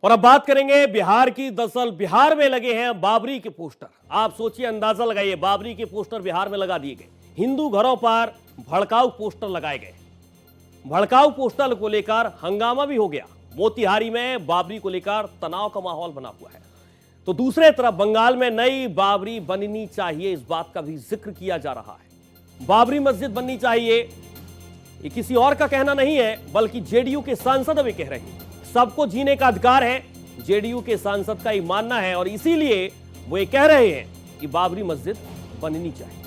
और अब बात करेंगे बिहार की। दरअसल बिहार में लगे हैं बाबरी के पोस्टर। आप सोचिए, अंदाजा लगाइए, बाबरी के पोस्टर बिहार में लगा दिए गए। हिंदू घरों पर भड़काऊ पोस्टर लगाए गए। भड़काऊ पोस्टर को लेकर हंगामा भी हो गया। मोतिहारी में बाबरी को लेकर तनाव का माहौल बना हुआ है। तो दूसरे तरफ बंगाल में नई बाबरी बननी चाहिए, इस बात का भी जिक्र किया जा रहा है। बाबरी मस्जिद बननी चाहिए, ये किसी और का कहना नहीं है, बल्कि जेडीयू के सांसद भी कह रहे हैं। सबको जीने का अधिकार है, जेडीयू के सांसद का ही मानना है, और इसीलिए वो ये कह रहे हैं कि बाबरी मस्जिद बननी चाहिए।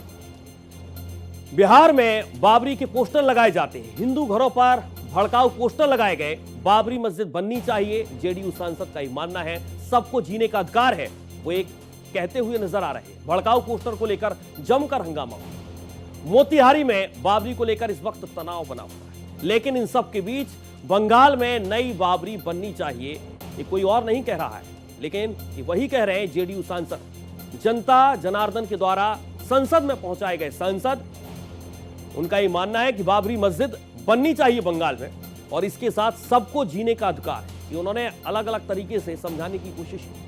बिहार में बाबरी के पोस्टर लगाए जाते हैं, हिंदू घरों पर भड़काऊ पोस्टर लगाए गए। बाबरी मस्जिद बननी चाहिए, जेडीयू सांसद का ही मानना है, सबको जीने का अधिकार है, वो एक कहते हुए नजर आ रहे हैं। भड़काऊ पोस्टर को लेकर जमकर हंगामा हुआ। मोतिहारी में बाबरी को लेकर इस वक्त तनाव बना हुआ है, लेकिन इन सब के बीच बंगाल में नई बाबरी बननी चाहिए, ये कोई और नहीं कह रहा है, लेकिन ये वही कह रहे हैं जेडीयू सांसद। जनता जनार्दन के द्वारा संसद में पहुंचाए गए सांसद, उनका ये मानना है कि बाबरी मस्जिद बननी चाहिए बंगाल में, और इसके साथ सबको जीने का अधिकार है। ये उन्होंने अलग अलग तरीके से समझाने की कोशिश की।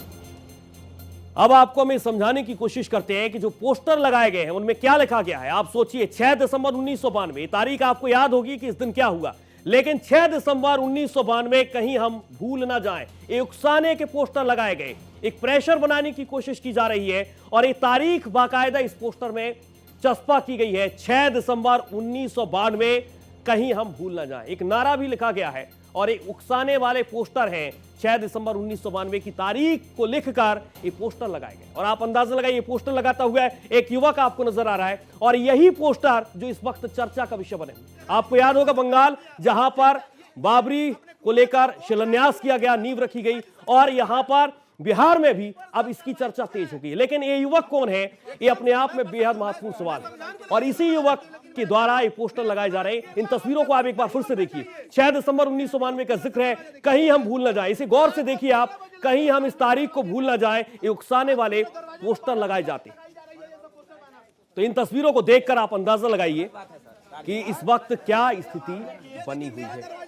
अब आपको हम समझाने की कोशिश करते हैं कि जो पोस्टर लगाए गए हैं उनमें क्या लिखा गया है। आप सोचिए, 6 दिसंबर 1992, तारीख आपको याद होगी कि इस दिन क्या हुआ, लेकिन 6 दिसंबर 1992 कहीं हम भूल ना जाएं, ये उकसाने के पोस्टर लगाए गए, एक प्रेशर बनाने की कोशिश की जा रही है, और ये तारीख बाकायदा इस पोस्टर में चस्पा की गई है। 6 दिसंबर 1992 कहीं हम भूल ना जाएं, एक नारा भी लिखा गया है, और एक उकसाने वाले पोस्टर हैं। 6 दिसंबर 1992 की तारीख को लिखकर ये पोस्टर लगाए गए, और आप अंदाजा लगाइए, ये पोस्टर लगाता हुआ एक युवक आपको नजर आ रहा है, और यही पोस्टर जो इस वक्त चर्चा का विषय बने। आपको याद होगा बंगाल, जहां पर बाबरी को लेकर शिलान्यास किया गया, नींव रखी गई, और यहां पर बिहार में भी अब इसकी चर्चा तेज हो गई है। लेकिन ये युवक कौन है, ये अपने आप में बेहद महत्वपूर्ण सवाल है, और इसी युवक के द्वारा ये पोस्टर लगाए जा रहे हैं। इन तस्वीरों को आप एक बार फिर से देखिए। 6 दिसंबर 1992 का जिक्र है, कहीं हम भूल ना जाए, इसे गौर से देखिए आप, कहीं हम इस तारीख को भूल ना जाए, ये उकसाने वाले पोस्टर लगाए जाते हैं। तो इन तस्वीरों को देखकर आप अंदाजा लगाइए कि इस वक्त क्या स्थिति बनी हुई है।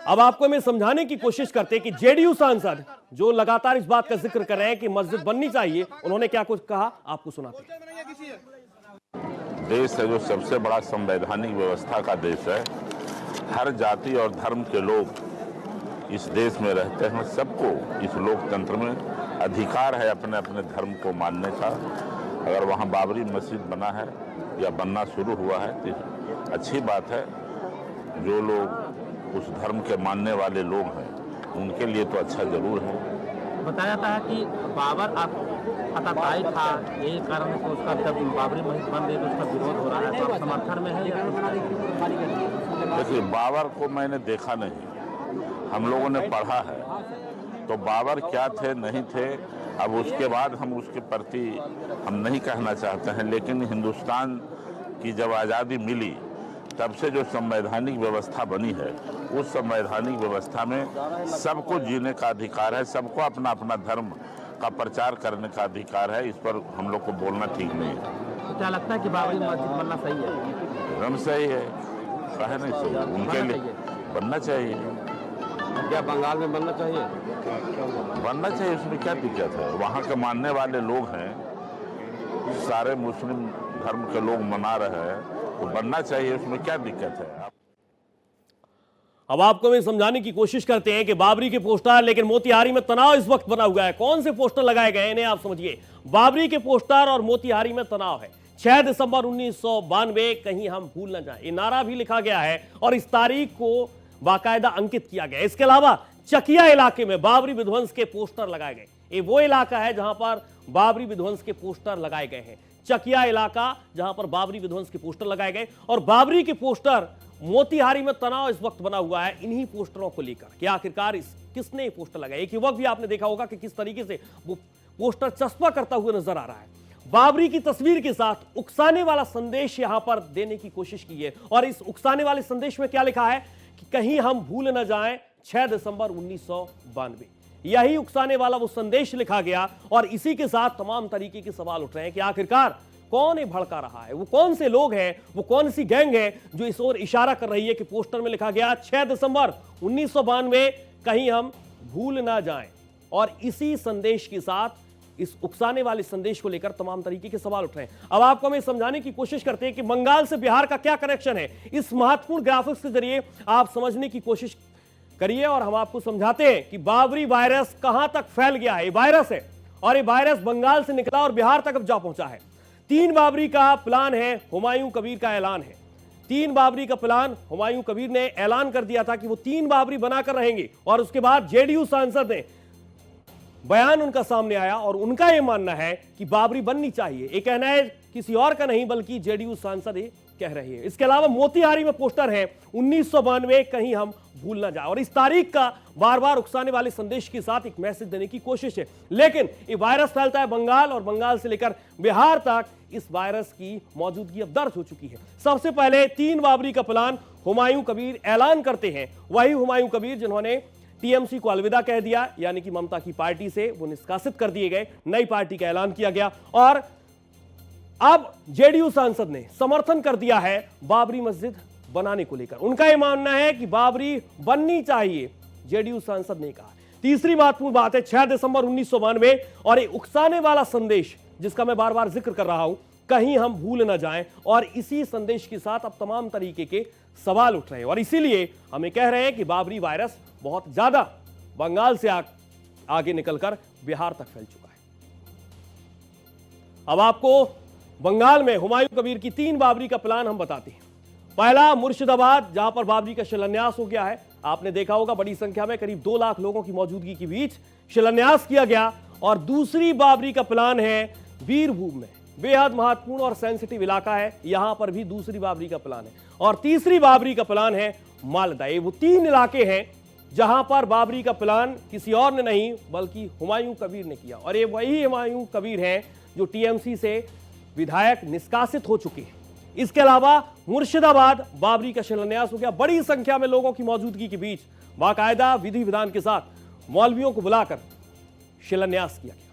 अब आपको मैं समझाने की कोशिश करते हैं कि जेडीयू सांसद जो लगातार इस बात का जिक्र कर रहे हैं कि मस्जिद बननी चाहिए, उन्होंने क्या कुछ कहा, आपको सुनाते हैं। देश है जो सबसे बड़ा संवैधानिक व्यवस्था का देश है। हर जाति और धर्म के लोग इस देश में रहते हैं। सबको इस लोकतंत्र में अधिकार है अपने अपने धर्म को मानने का। अगर वहाँ बाबरी मस्जिद बना है या बनना शुरू हुआ है तो अच्छी बात है। जो लोग उस धर्म के मानने वाले लोग हैं उनके लिए तो अच्छा जरूर है। बताया जाता है कि बाबर आतताई था, यही कारण है कि उसका जब बाबरी मस्जिद बन गई तो उसका विरोध हो रहा है, तो आप समर्थन में है या? देखिए, बाबर को मैंने देखा नहीं, हम लोगों ने पढ़ा है, तो बाबर क्या थे नहीं थे, अब उसके बाद हम उसके प्रति हम नहीं कहना चाहते हैं। लेकिन हिंदुस्तान की जब आज़ादी मिली तब से जो संवैधानिक व्यवस्था बनी है, उस संवैधानिक व्यवस्था में सबको जीने का अधिकार है, सबको अपना अपना धर्म का प्रचार करने का अधिकार है। इस पर हम लोग को बोलना ठीक नहीं है। तो क्या लगता है कि बाबरी मस्जिद बनना सही है? एकदम सही है, कहे नहीं सही, उनके लिए बनना चाहिए। क्या बंगाल में बनना चाहिए? बनना चाहिए, उसमें क्या दिक्कत है। वहाँ के मानने वाले लोग हैं, सारे मुस्लिम धर्म के लोग मना रहे हैं, तो बनना चाहिए, उसमें क्या दिक्कत है। अब आपको मैं समझाने की कोशिश करते हैं कि बाबरी के पोस्टर, लेकिन मोतिहारी में तनाव इस वक्त बना हुआ है। कौन से पोस्टर लगाए गए इन्हें आप समझिए। बाबरी के पोस्टर और मोतिहारी में तनाव है। 6 दिसंबर 1992 कहीं हम भूल न जाएं, ये नारा भी लिखा गया है, और इस तारीख को बाकायदा अंकित किया गया। इसके अलावा चकिया इलाके में बाबरी विध्वंस के पोस्टर लगाए गए। ये वो इलाका है जहां पर बाबरी विध्वंस के पोस्टर लगाए गए हैं। चकिया इलाका जहां पर बाबरी विध्वंस के पोस्टर लगाए गए, और बाबरी के पोस्टर, मोतिहारी में तनाव इस वक्त बना हुआ है इन्हीं पोस्टरों को लेकर कि आखिरकार किसने ये पोस्टर लगाए। एक युवक भी आपने देखा होगा कि किस तरीके से वो पोस्टर चस्पा करता हुआ नजर आ रहा है। बाबरी की तस्वीर के साथ उकसाने वाला संदेश यहां पर देने की कोशिश की है, और इस उकसाने वाले संदेश में क्या लिखा है कि कहीं हम भूल न जाएं 6 दिसंबर 1992। यही उकसाने वाला वो संदेश लिखा गया, और इसी के साथ तमाम तरीके के सवाल उठ रहे हैं कि आखिरकार कौन ये भड़का रहा है, वो कौन से लोग हैं, वो कौन सी गैंग है जो इस ओर इशारा कर रही है कि पोस्टर में लिखा गया 6 दिसंबर 1992 कहीं हम भूल ना जाएं। और इसी संदेश के साथ, इस उकसाने वाले संदेश को लेकर तमाम तरीके के सवाल उठ रहे हैं। अब आपको हम समझाने की कोशिश करते हैं कि बंगाल से बिहार का क्या कनेक्शन है। इस महत्वपूर्ण ग्राफिक्स के जरिए आप समझने की कोशिश करिए और हम आपको समझाते हैं कि बाबरी वायरस कहां तक फैल गया है। ये वायरस है और ये वायरस बंगाल से निकला और बिहार तक अब जा पहुंचा है। 3 बाबरी का प्लान है, हुमायूं कबीर का ऐलान है। 3 बाबरी का प्लान हुमायूं कबीर ने ऐलान कर दिया था कि वो 3 बाबरी बनाकर रहेंगे और उसके बाद जेडीयू सांसद ने बयान उनका सामने आया और उनका यह मानना है कि बाबरी बननी चाहिए। ये कहना है किसी और का नहीं बल्कि जेडीयू सांसद ये कह रही है। इसके अलावा मोतिहारी में पोस्टर है 1992 कहीं हम भूल ना जाए और इस तारीख का बार बार उकसाने वाले संदेश के साथ एक मैसेज देने की कोशिश है। लेकिन ये वायरस फैलता है बंगाल और बंगाल से लेकर बिहार तक इस वायरस की मौजूदगी अब दर्ज हो चुकी है। सबसे पहले 3 बाबरी का प्लान हुमायूं कबीर ऐलान करते हैं। वही हुमायूं कबीर जिन्होंने टीएमसी को अलविदा कह दिया, यानी कि ममता की पार्टी से वो निष्कासित कर दिए गए, नई पार्टी का ऐलान किया गया और अब जेडीयू सांसद ने समर्थन कर दिया है बाबरी मस्जिद बनाने को लेकर। उनका यह मानना है कि बाबरी बननी चाहिए, जेडीयू सांसद ने कहा। तीसरी महत्वपूर्ण बात है 6 दिसंबर 1992 और एक उकसाने वाला संदेश जिसका मैं बार बार जिक्र कर रहा हूं, कहीं हम भूल ना जाएं। और इसी संदेश के साथ अब तमाम तरीके के सवाल उठ रहे हैं और इसीलिए हमें कह रहे हैं कि बाबरी वायरस बहुत ज्यादा बंगाल से आगे निकलकर बिहार तक फैल चुका है। अब आपको बंगाल में हुमायूं कबीर की 3 बाबरी का प्लान हम बताते हैं। पहला मुर्शिदाबाद, जहां पर बाबरी का शिलान्यास हो गया है। आपने देखा होगा बड़ी संख्या में करीब 2 लाख लोगों की मौजूदगी के बीच शिलान्यास किया गया। और दूसरी बाबरी का प्लान है बीरभूम में, बेहद महत्वपूर्ण और सेंसिटिव इलाका है, यहां पर भी दूसरी बाबरी का प्लान है। और तीसरी बाबरी का प्लान है मालदा। ये वो 3 इलाके हैं जहां पर बाबरी का प्लान किसी और ने नहीं बल्कि हुमायूं कबीर ने किया। और ये वही हुमायूं कबीर हैं जो टीएमसी से विधायक निष्कासित हो चुके हैं। इसके अलावा मुर्शिदाबाद बाबरी का शिलान्यास हो गया, बड़ी संख्या में लोगों की मौजूदगी के बीच बाकायदा विधि विधान के साथ मौलवियों को बुलाकर शिलान्यास किया गया।